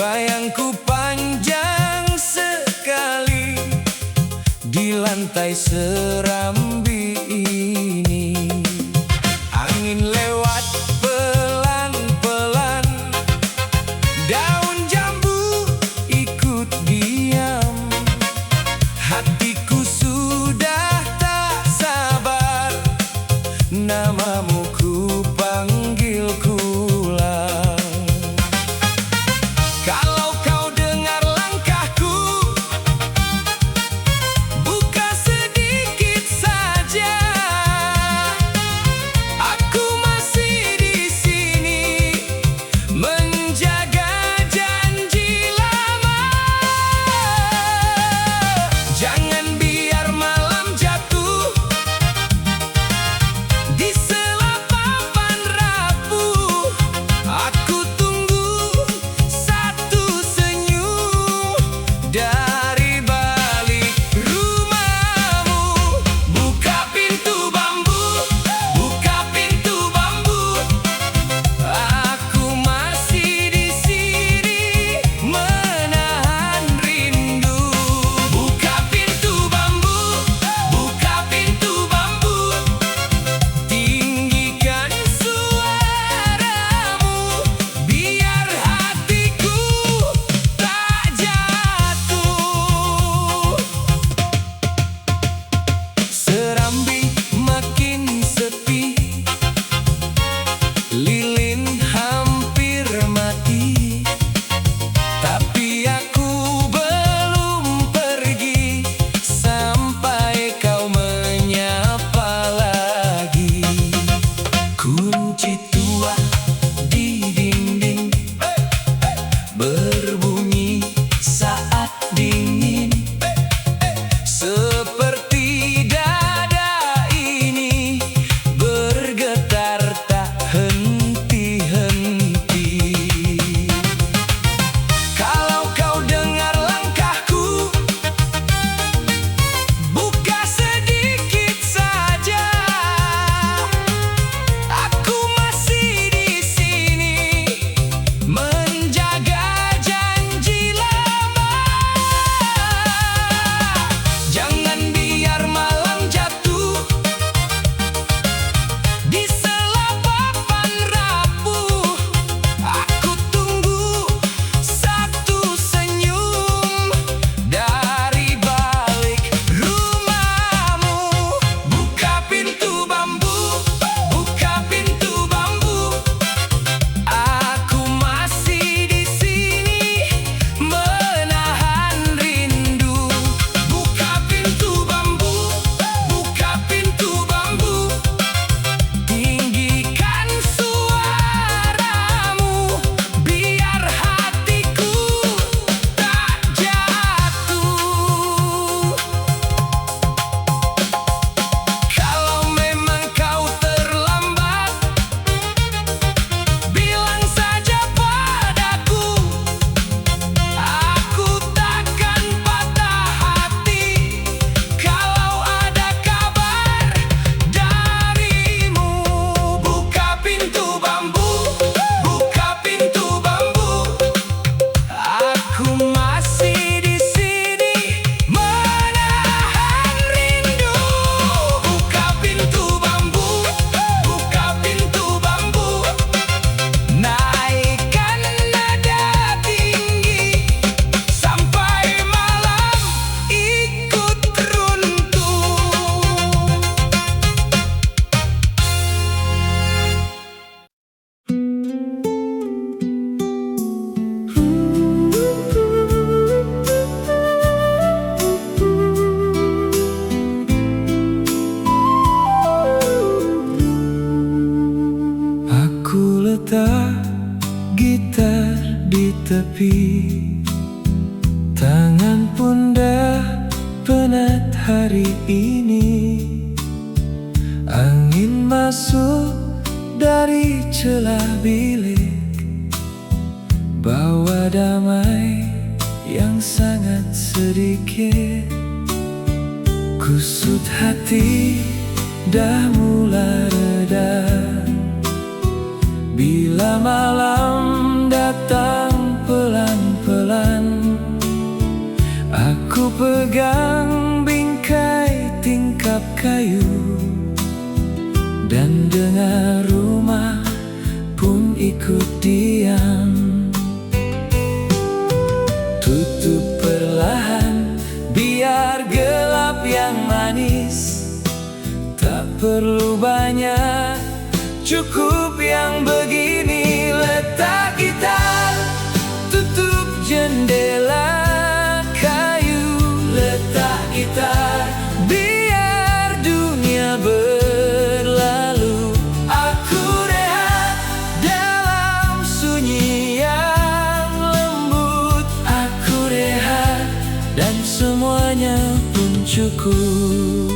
Bayangku panjang sekali di lantai serambi ini. Angin lewat pelan-pelan, daun jambu ikut diam. Hatiku sudah tak sabar, namamu ku panggil pulang. Kalau kau dengar langkahku, buka sedikit saja. Aku masih di sini menjaga janji lama. Jangan biar malam jatuh di sela papan rapuh. Aku tunggu satu senyum dari balik rumahmu. Buka pintu bambu, buka pintu bambu. Aku masih di sini menahan rindu. Buka pintu bambu, buka pintu bambu. Tinggikan suaramu biar hatiku tak jatuh. Serambi makin sepi, lilin hampir mati, tapi aku belum pergi sampai kau menyapa lagi. Kunci tua di dinding berbunyi saat dingin, seperti dada ini bergetar tak henti-henti. Kalau kau dengar langkahku, buka sedikit saja. Aku masih di sini menjaga janji lama. Jangan biar malam jatuh di sela papan rapuh. Aku tunggu satu senyum dari balik rumahmu. Buka pintu bambu, buka pintu bambu. Aku masih di sini menahan rindu. Buka pintu bambu, buka pintu bambu. Tinggikan suaramu biar hatiku tak jatuh. Kalau memang kau terlambat, bilang saja padaku. Aku takkan patah hati kalau ada kabar darimu. Buka pintu bambu, buka pintu bambu. Aku masih di sini menahan rindu. Buka pintu bambu, buka pintu bambu. Naikkan nada tinggi sampai malam ikut runtuh. Aku letak gitar di tepi, tangan pun dah penat hari ini. Angin masuk dari celah bilik, bawa damai yang sangat sedikit. Kusut hati dah mulai reda bila malam datang pelan pegang bingkai tingkap kayu, dan dengar rumah pun ikut diam. Tutup perlahan, biar gelap yang manis. Tak perlu banyak, cukup yang begini. Letak gitar, tutup jendela kayu. Letak gitar, biar dunia berlalu. Aku rehat dalam sunyi yang lembut. Aku rehat dan semuanya pun cukup.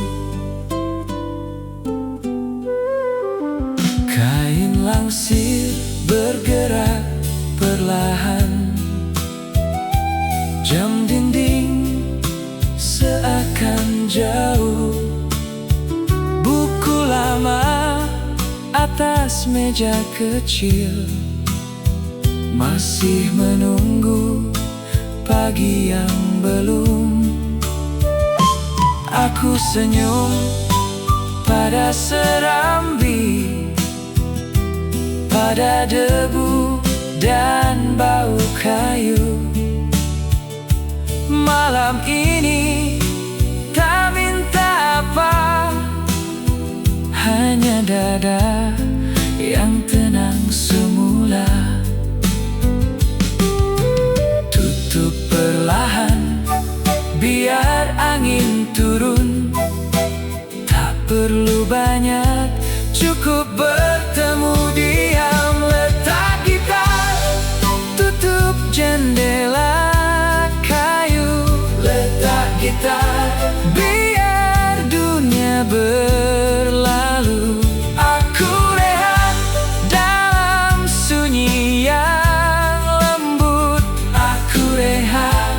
Kain langsir bergerak perlahan, jam dinding seakan jauh. Buku lama atas meja kecil masih menunggu pagi yang belum. Aku senyum pada serambi, pada debu dan bau kayu. Malam ini tak minta apa, hanya dada yang tenang semula. Tutup perlahan, biar angin turun. Tak perlu banyak, cukup bertemu diam. Letak gitar, tutup jendela kayu. Letak gitar, biar dunia berlalu. Aku rehat dalam sunyi yang lembut. Aku rehat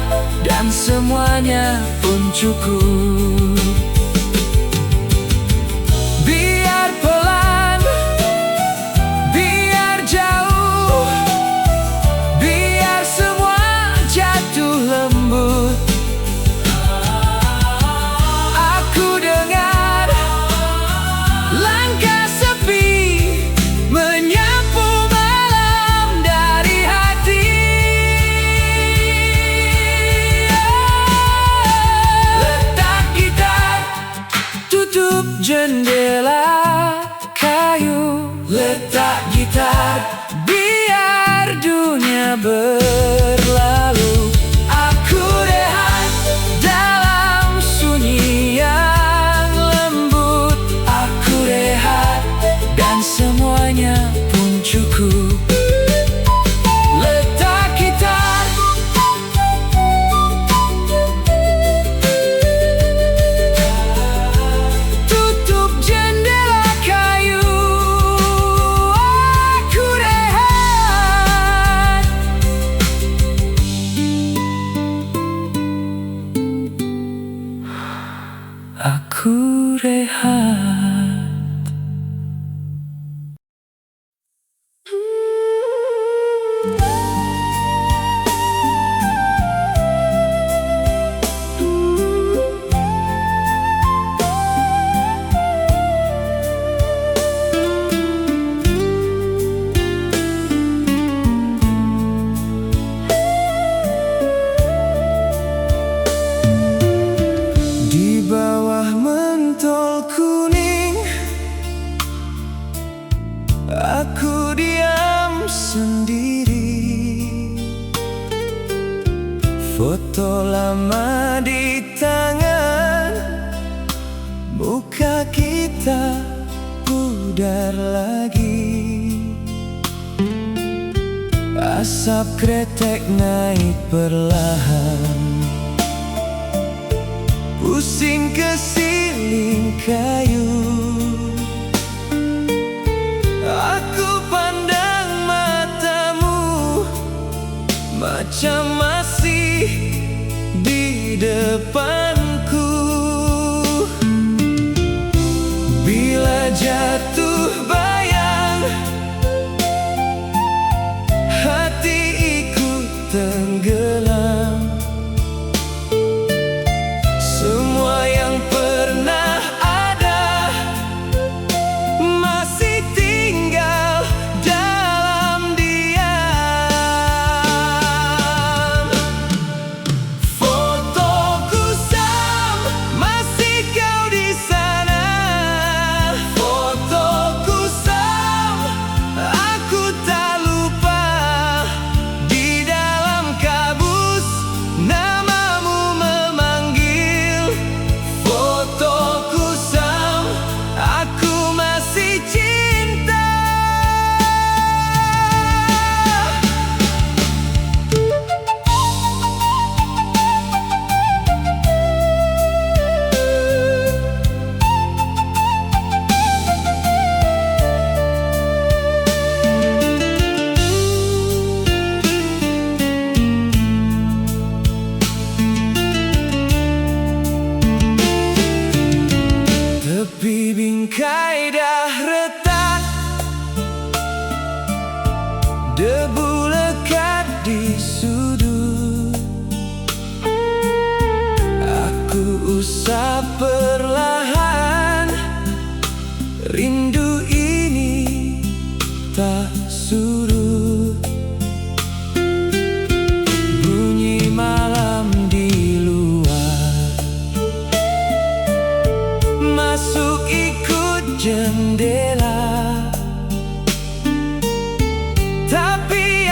dan semuanya pun cukup. Biar pelan, biar jauh, biar semua jatuh lembut. Aku dengar langkah sepi menyapu malam dari hati. Letak gitar, tutup jendela kayu. Letak gitar, biar dunia berlalu. Aku rehat dalam sunyi yang lembut. Aku rehat dan semuanya pun cukup. Letak gitar, tutup jendela kayu. Aku rehat. Aku rehat. Di bawah mentol kuning, aku diam sendiri. Foto lama di tangan, muka kita pudar lagi. Asap kretek naik perlahan, pusing ke siling kayu. Aku pandang matamu, macam masih di depanku. Bila jatuh bayang, hati ikut tenggelam. debu lekat di sudut. Aku usap perlahan, rindu ini tak surut. Bunyi malam di luar masuk ikut jendela, tapi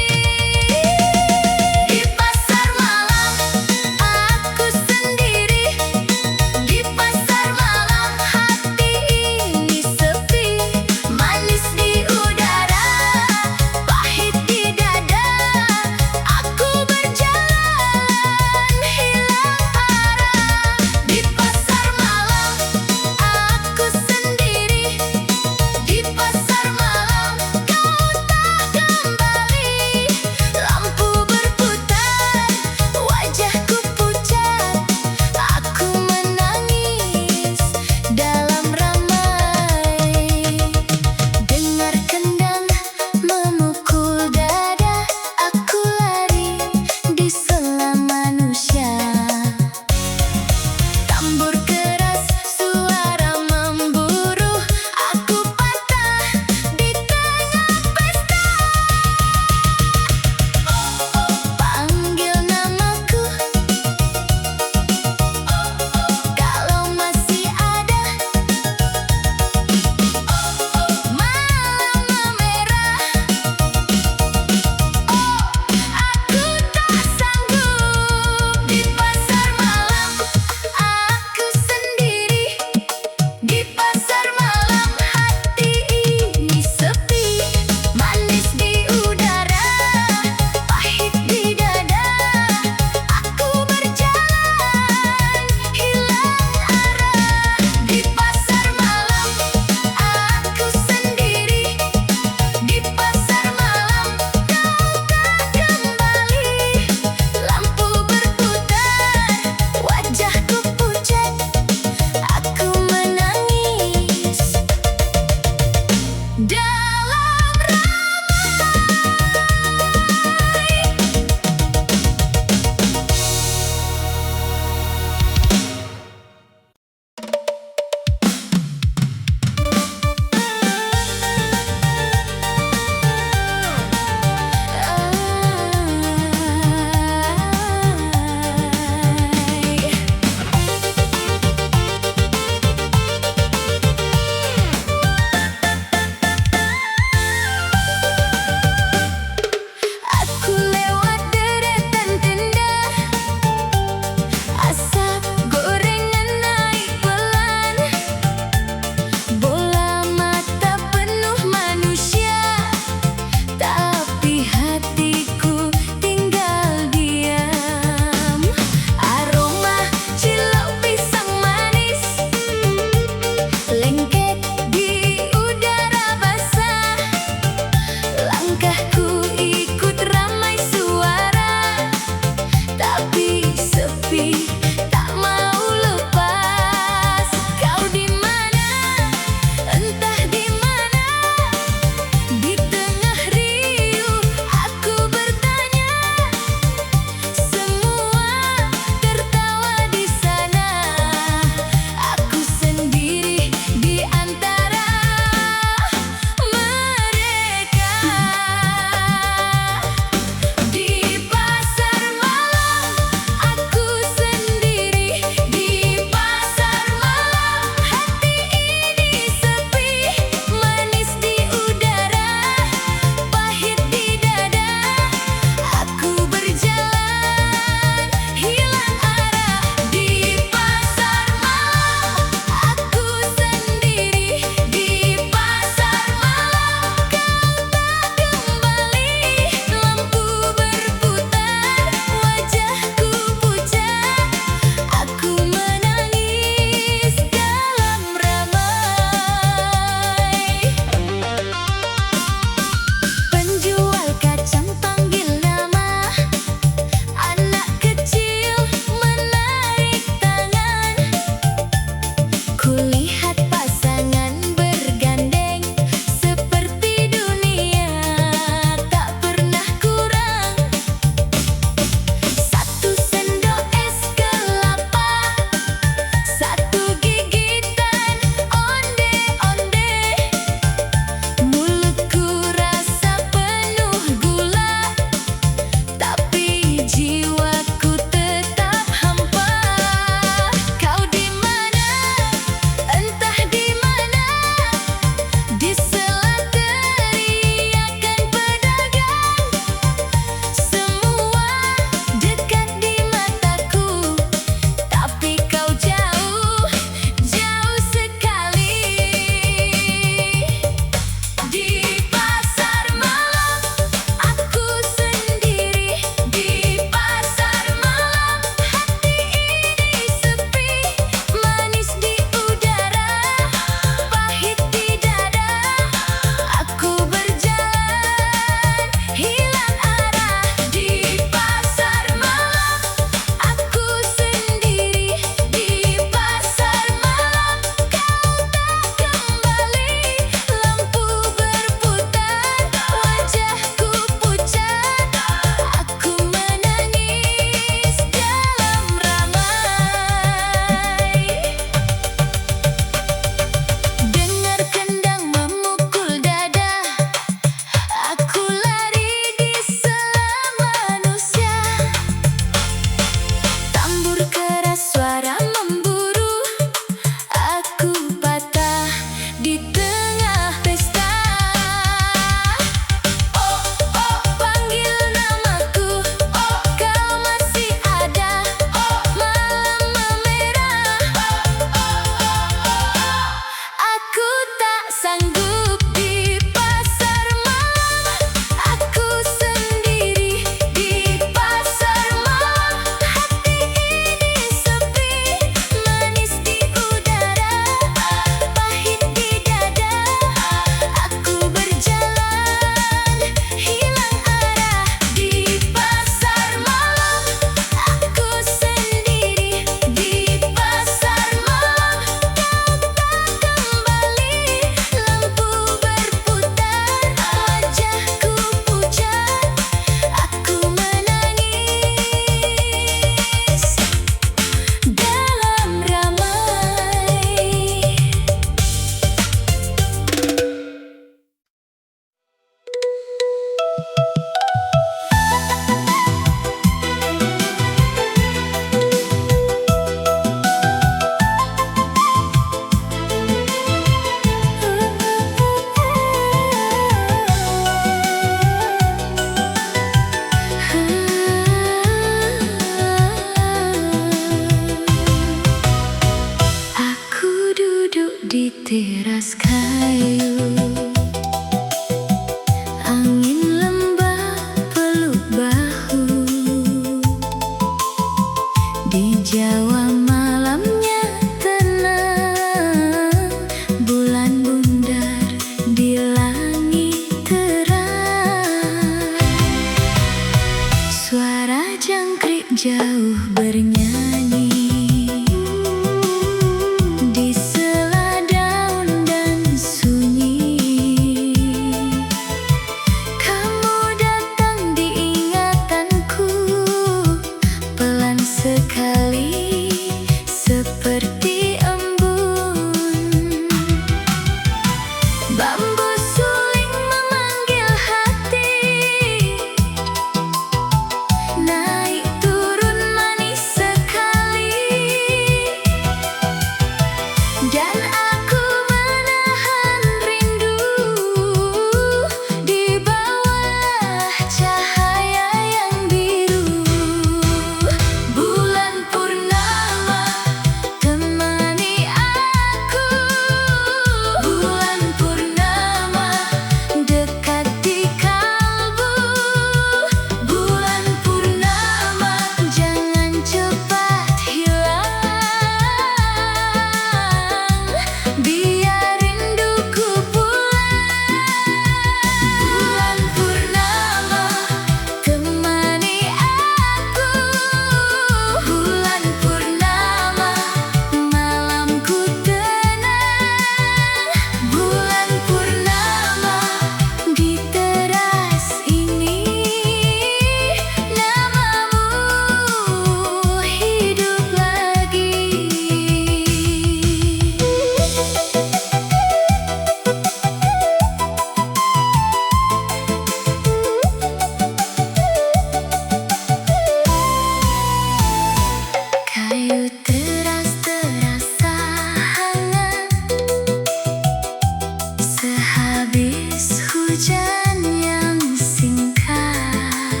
hujan yang singkat,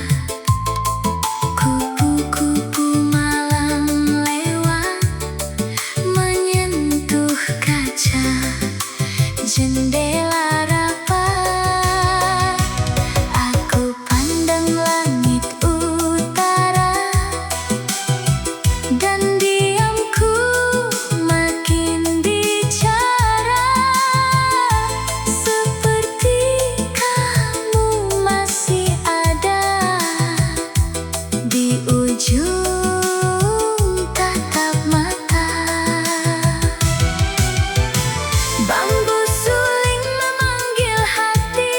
kupu-kupu malam lewat, menyentuh kaca jendela rapat. Aku pandang langit utara, dan diamku makin bicara, seperti kamu masih ada di ujung tatap mata. Bambu suling memanggil hati,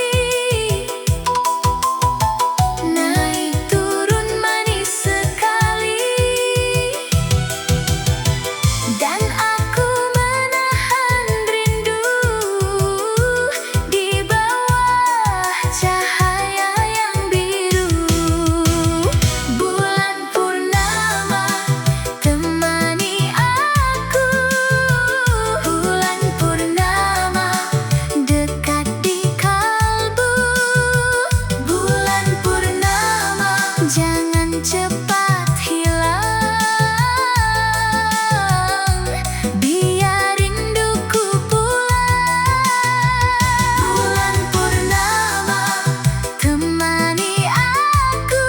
naik turun manis sekali, dan aku menahan rindu di bawah cahaya yang biru. Bulan purnama temani aku, bulan purnama dekat di kalbu. Bulan purnama jangan cepat hilang, biar rinduku pulang. Bulan purnama temani aku,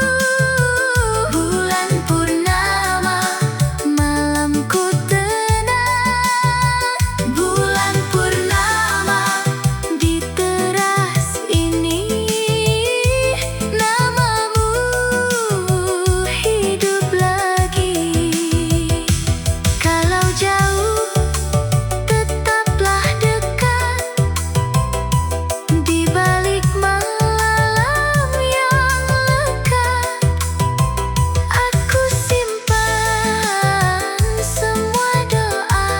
bulan purnama malamku tenang. Bulan purnama di teras ini, namamu hidup lagi. Kalau jauh tetaplah dekat, di balik malam yang lekat. Aku simpan semua doa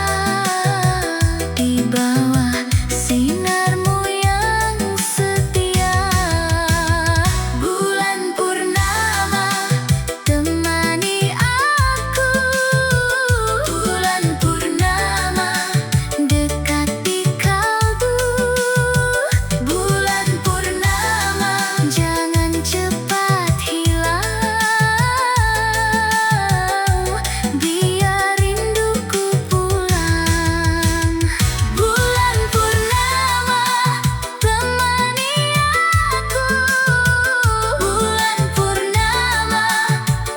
di bawah sinarmu yang setia. Bulan purnama temani aku, bulan purnama dekat di kalbu. Bulan purnama jangan cepat hilang, biar rinduku pulang. Bulan purnama temani aku, bulan purnama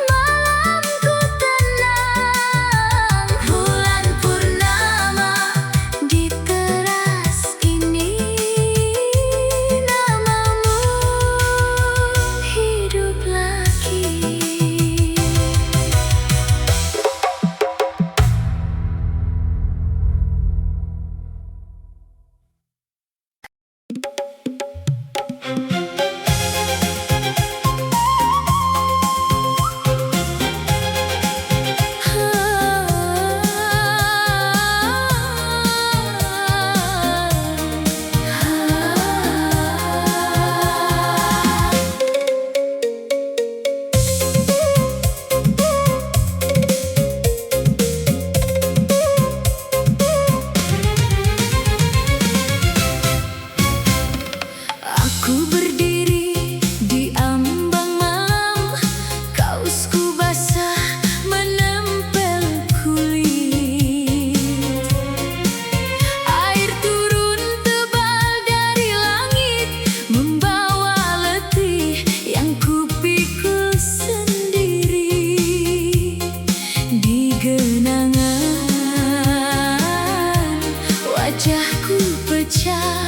malamku tenang. Bulan purnama di teras ini, namamu hidup lagi. Aku berdiri di ambang malam, kausku basah menempel kulit. Air turun tebal dari langit, membawa letih yang kupikul sendiri. Di genangan wajahku pecah,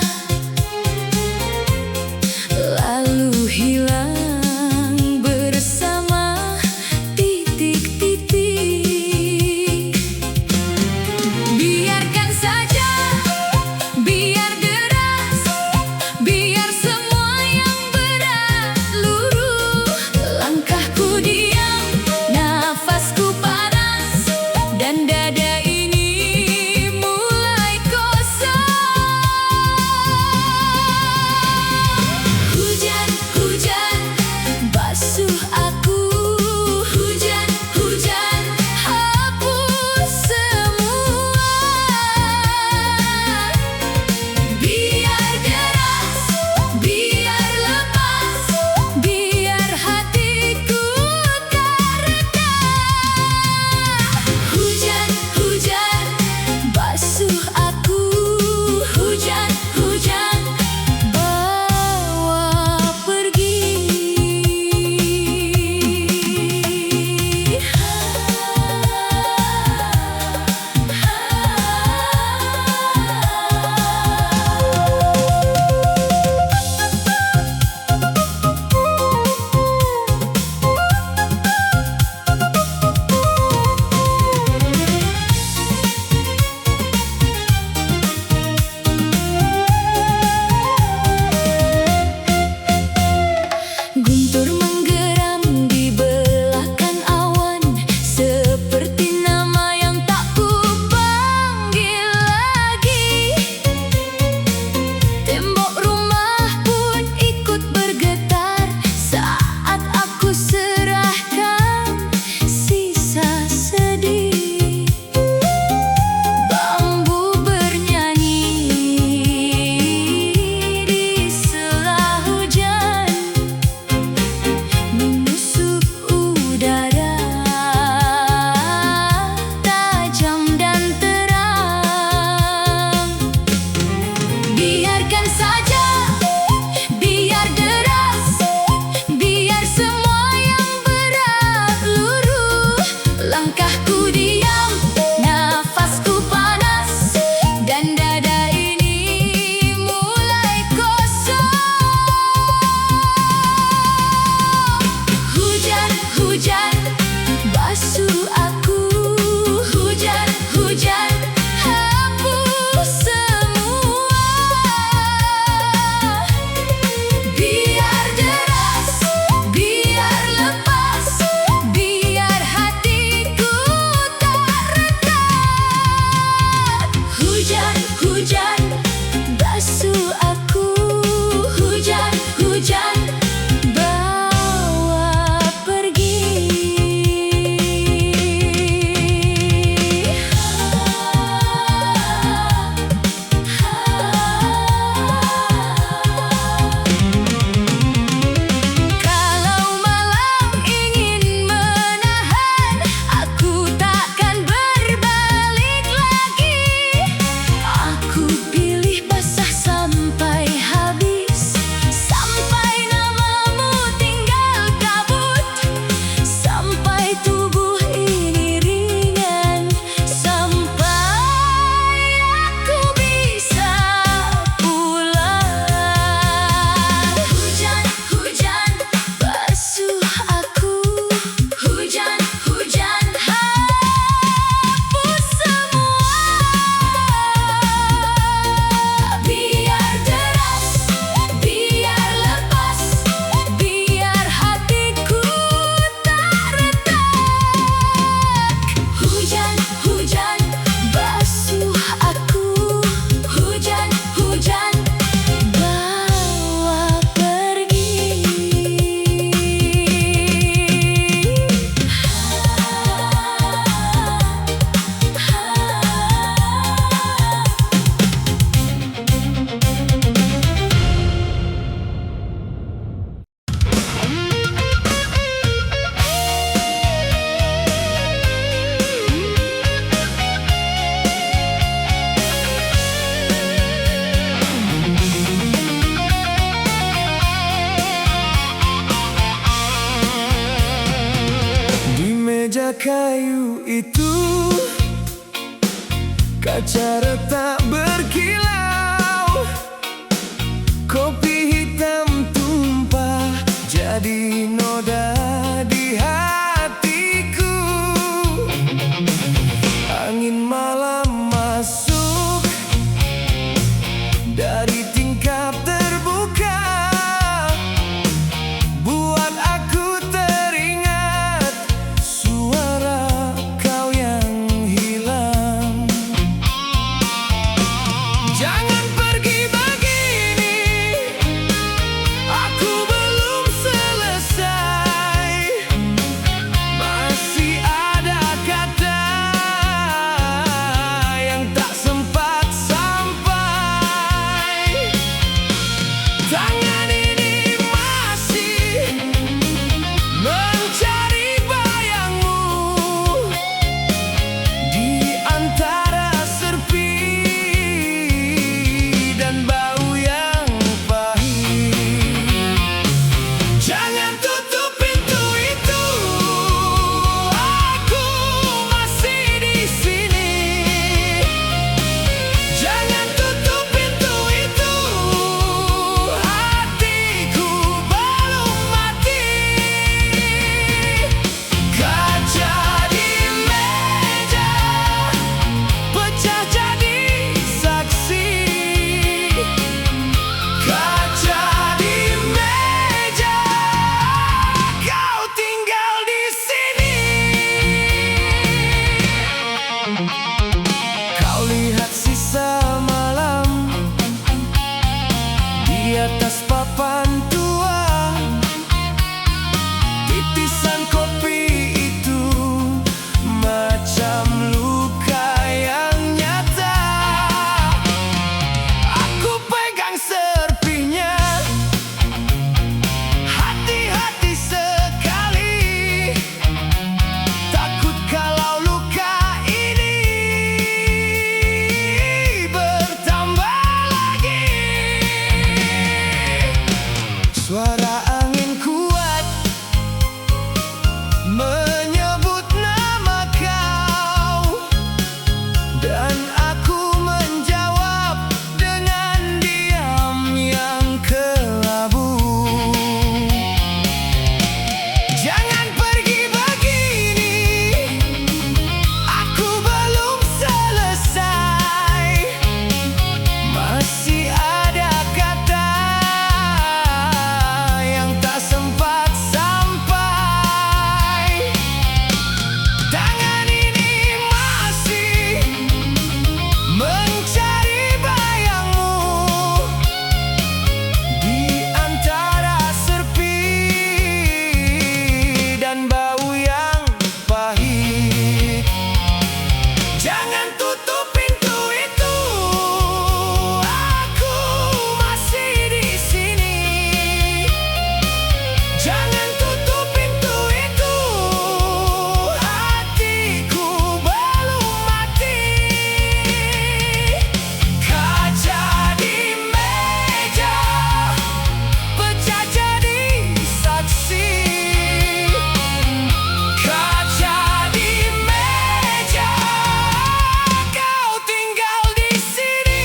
Meja kayu itu, kaca retak berkilau, kopi hitam tumpah jadi noda di hatiku. Angin malam masuk dari tingkap terbuka, buat aku teringat suara kau yang hilang. Jangan pergi begini, aku belum selesai. Masih ada kata yang tak sempat sampai. Tangan ini masih mencari bayangmu di antara serpi dan bau yang pahit. Jangan tutup pintu itu, aku masih di sini. Jangan tutup pintu itu, hatiku belum mati. Kaca di meja pecah jadi saksi. Kaca di meja, kau tinggal di sini. Kau lihat sisa malam di atas papan tua, titisan kopi itu macam luka yang nyata. Aku pegang serpinya, hati-hati sekali, takut kalau luka ini bertambah lagi. Suara angin kuat menyebut nama kau, dan aku menjawab dengan diam yang kelabu. Jangan pergi begini, aku belum selesai. Masih ada kata yang tak sempat sampai. Tangan ini masih mencari bayangmu di antara serpi dan bau yang pahit. Jangan tutup pintu itu, aku masih di sini. Jangan tutup pintu itu, hatiku belum mati. Kaca di meja pecah jadi saksi. Kaca di meja, kau tinggal di sini.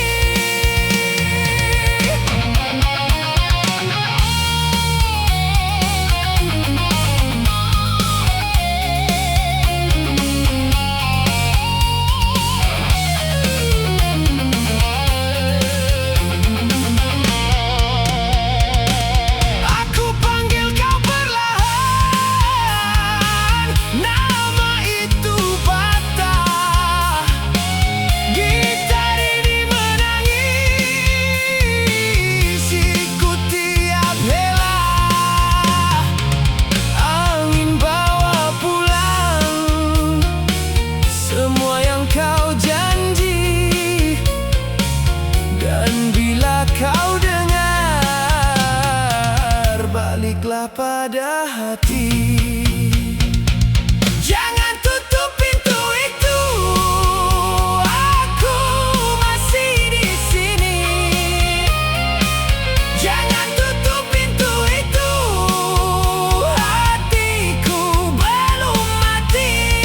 Aku panggil kau perlahan, nama itu patah. Gitar ini menangis, ikut tiap hela. Angin bawa pulang semua yang kau janji, dan bila kau dengar, baliklah pada hati. Jangan tutup pintu itu, aku masih di sini. Jangan tutup pintu itu, hatiku belum mati.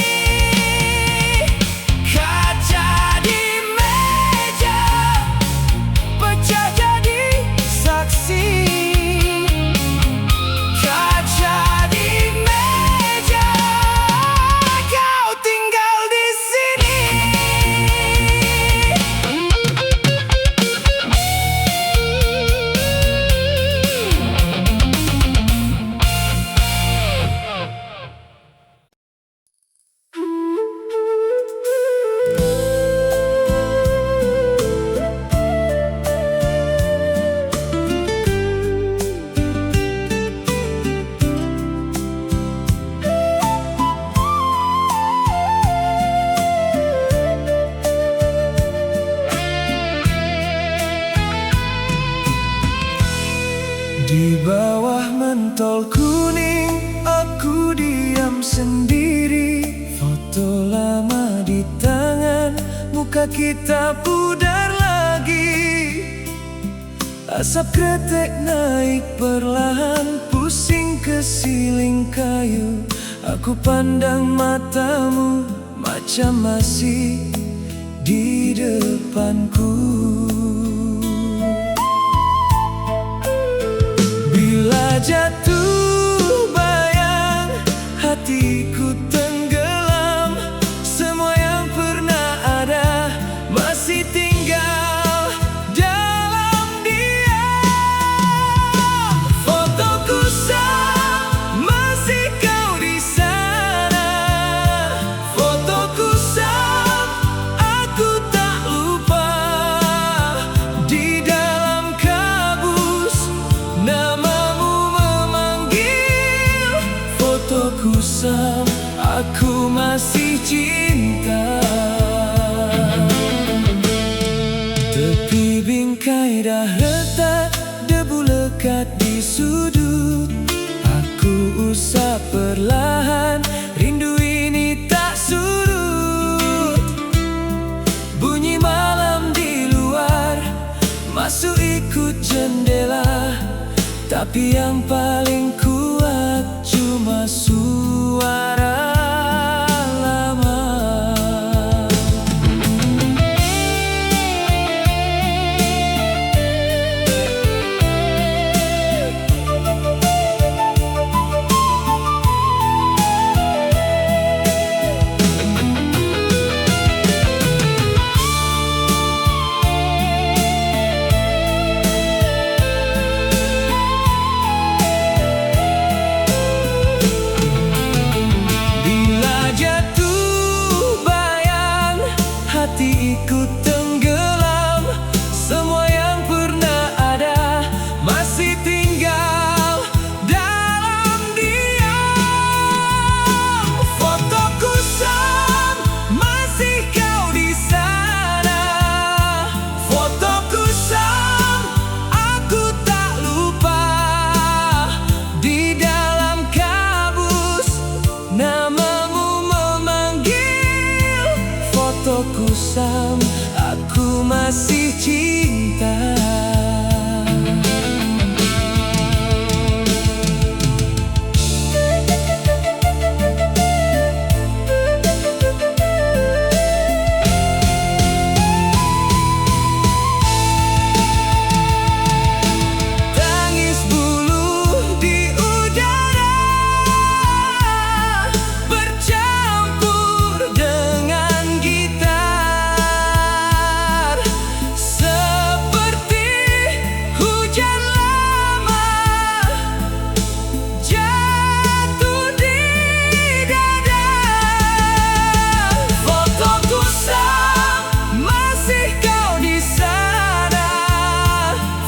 bawah mentol kuning aku diam sendiri. Foto lama di tangan, muka kita pudar lagi. Asap kretek naik perlahan, pusing ke siling kayu. Aku pandang matamu macam masih di depanku. Bila jatuh bayang, hatiku tenggelam. Semua yang pernah ada masih tinggal dalam diam. Fotoku sah, masih kau di sana. Fotoku sah, aku tak lupa. Di dalam kabus namamu memanggil. Fotoku sah, aku masih cinta. Tepi bingkai dah retak, debu lekat di sudut. Aku usap perlahan, rindu ini tak surut. Bunyi malam di luar, masuk ikut jendela. Tapi yang paling kuat cuma suara lama. Hati ikut tenggelam. Semua yang pernah ada masih tinggal dalam diam. Fotoku sah, masih kau di sana. Fotoku sah, aku tak lupa. Di dalam kabus namamu memanggil. Fotoku sah, aku masih cinta. Tangis bulu di udara, bercampur dengan gitar. Seperti hujan lama jatuh di dada. Fotoku sah, masih kau di sana.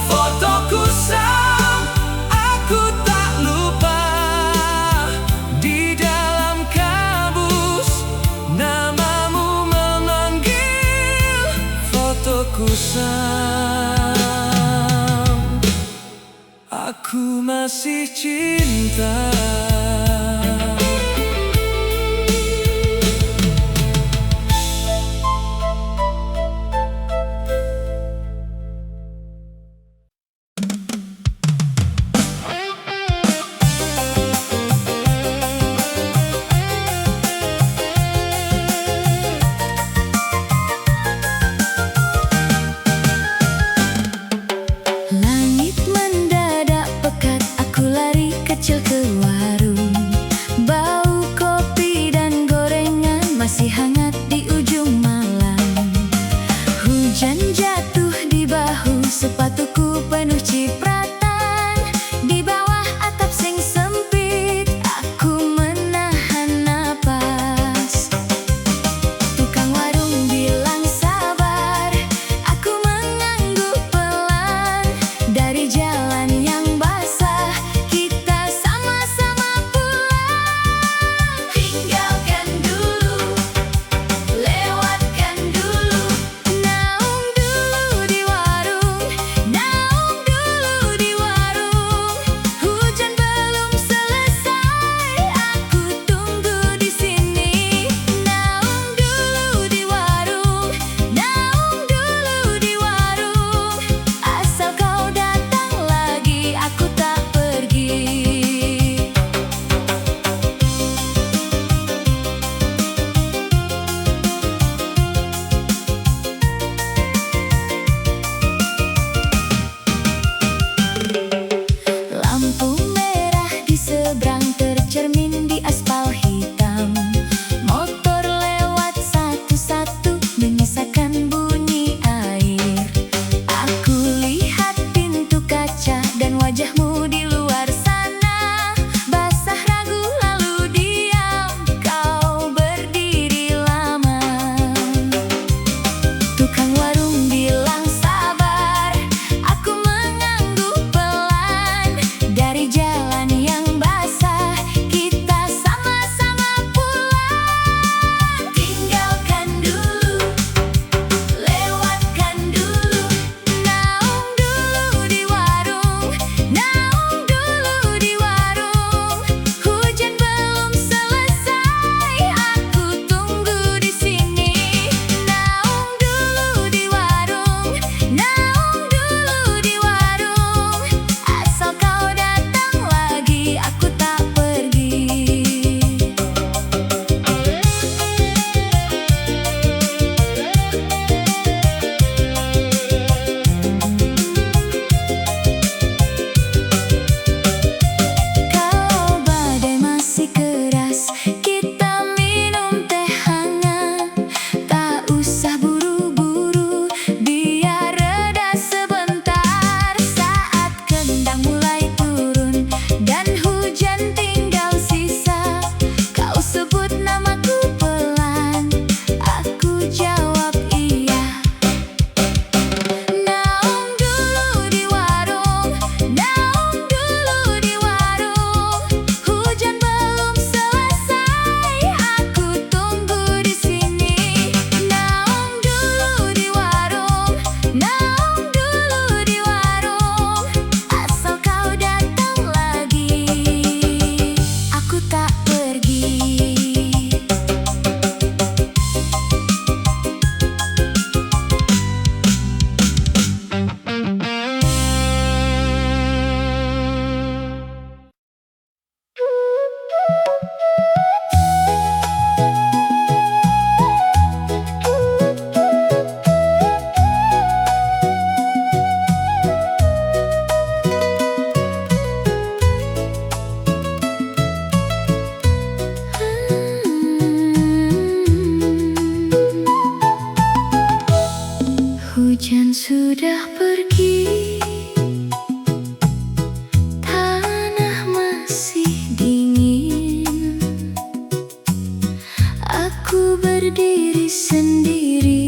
Fotoku sah, aku tak lupa. Di dalam kabus namamu memanggil. Fotoku sah, aku masih cinta. Langit mendadak pekat, aku lari kecil ke warung. di seberang tercermin di aspal hitam. Motor lewat satu-satu menyisakan bunyi air. Aku lihat pintu kaca dan wajahmu di luar sana, basah ragu lalu diam, kau berdiri lama. Tukang warung bilang sabar, aku mengangguk pelan. Dari jalan yang basah kita sama-sama pulang. Tinggalkan dulu, lewatkan dulu, naung dulu di warung, naung dulu di warung. Hujan belum selesai, aku tunggu di sini. Naung dulu di warung, naung dulu di warung. Asal kau datang lagi, aku tak pergi. Kalau badai masih keras, kita minum teh hangat. Tak usah buru-buru, biar reda sebentar. Saat kendang mulai turun dan hujan tinggal sisa, kau sebut namaku pelan, aku jawab iya. Naung dulu di warung, naung dulu di warung. Hujan belum selesai, aku tunggu di sini. Naung dulu di warung, naung dulu di warung. Asal kau datang lagi, aku tak pergi. Hujan sudah pergi, tanah masih dingin. Aku berdiri sendiri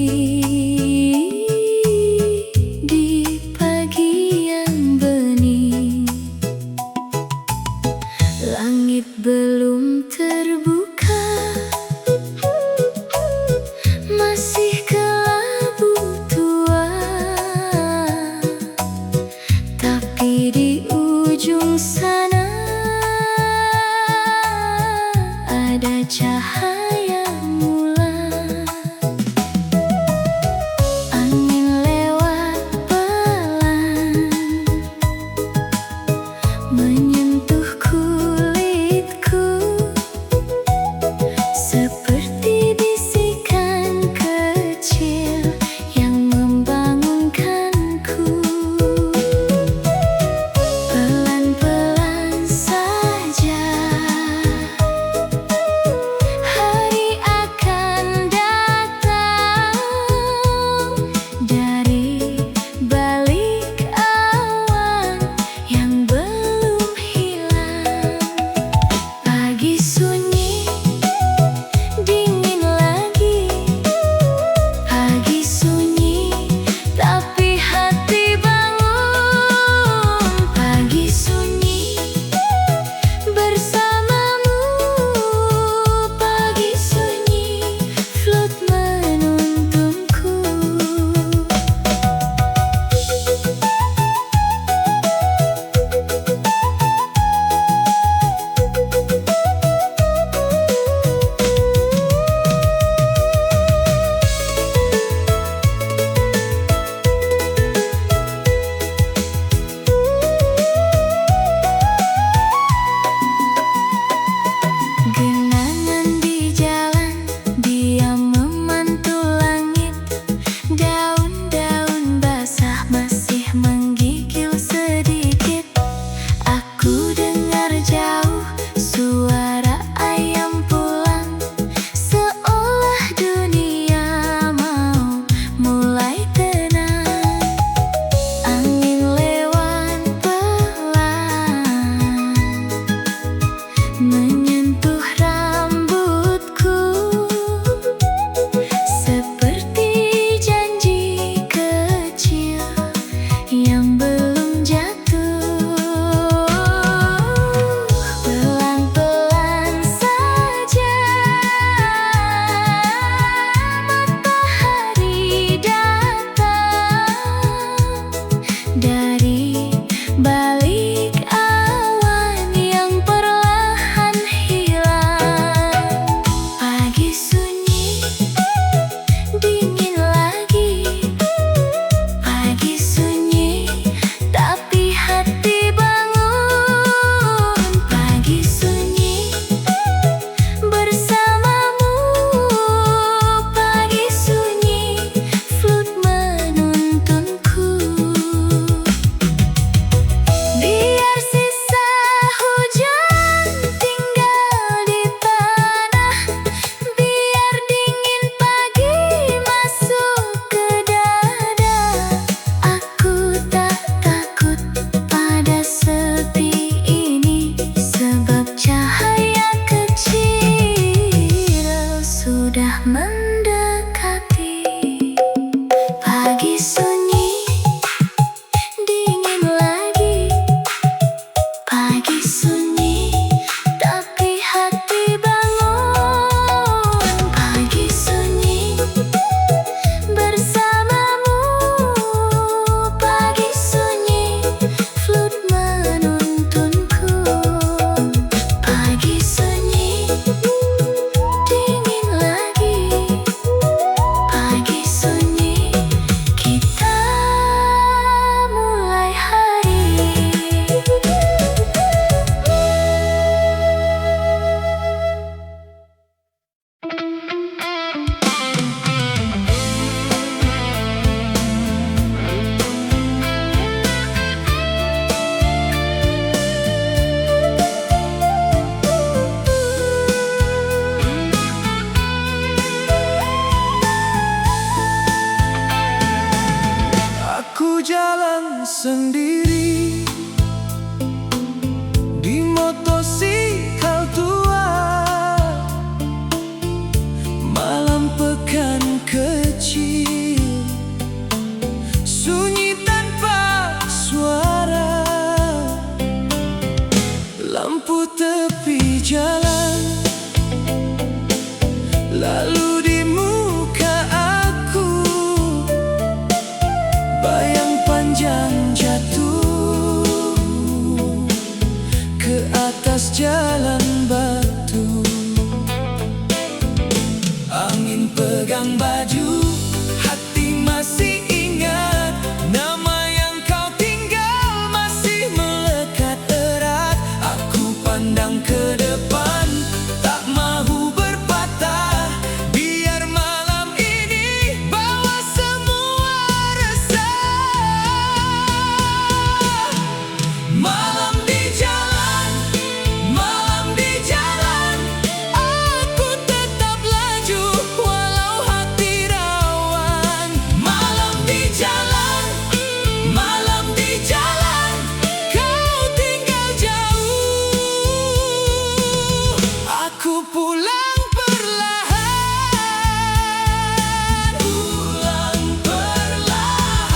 di pagi yang bening. Langit belum terbuka, masih kelabu tua. Tapi di ujung sana ada cahaya mula. Angin lewat pelan, menyentuh kulitku, seperti bisikan kecil yang membangunkanku. Pelan-pelan lampu tepi jalan, lalu di muka aku bayang panjang jatuh ke atas jalan batu. Angin pegang baju, hati masih ingat nama yang kau tinggal masih melekat erat. Aku pandang ke depan, tak mahu berpatah, biar malam ini bawa semua resah. Malam di jalan, malam di jalan, aku tetap laju walau hati rawan. Malam di jalan, malam di jalan, kau tinggal jauh. Aku pulang perlahan, pulang perlahan.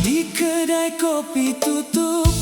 Di kedai kopi tutup,